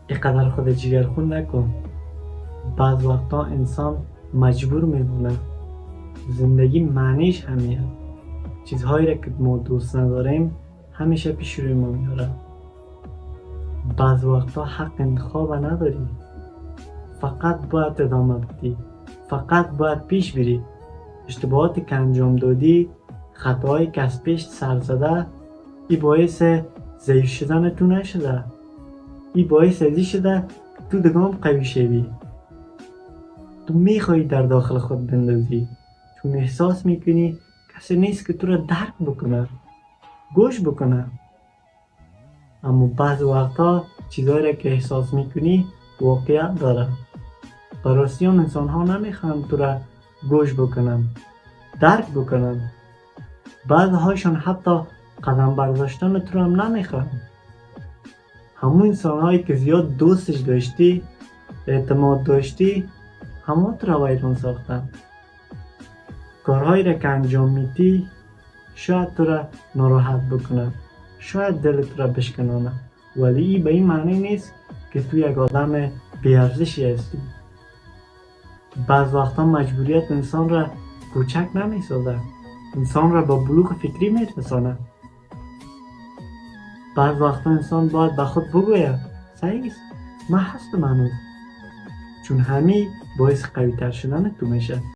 اینقدر خود جگرخون نکن. بعض وقتا انسان مجبور میمونه. زندگی معنیش همیه. چیزهایی را که ما دوست نداریم همیشه پیش روی ما میاره. بعض وقتا حق انتخاب نداری. فقط باید ادامه بدی. فقط باید پیش بری. اشتباهاتی که انجام دادی، خطاهایی که از پیش سر زده، ای باعث ضعیف شدن تو نشده. ای باعث ازی شده که تو دگام قوی شوی. تو میخوایی در داخل خود بندازی، چون احساس میکنی کسی نیست که تو را درک بکنه، گوش بکنه. اما بعض وقتا چیزایی را که احساس میکنی واقعیت داره. براستی هم انسان ها نمیخوان تو را گوش بکنن، درک بکنن. بعض هاشون حتی قدم برداشتن تو را هم نمیخوان. همون انسان هایی که زیاد دوستش داشتی، اعتماد داشتی، همه تو را ویران ساختن. کارهایی را که انجام میدی شاید تو را ناراحت بکنه، شاید دل تو را بشکنانه، ولی این به این معنی نیست که تو یک آدم بی‌ارزشی هستی. بعض وقتا مجبوریت انسان را کوچک نمیسازه، انسان را به بلوغ فکری میرسانه. بعض وقتا انسان باید به خود بگوید صحیح است، من هستم هنوز، چون همین باعث قوی تر شدن تو میشه.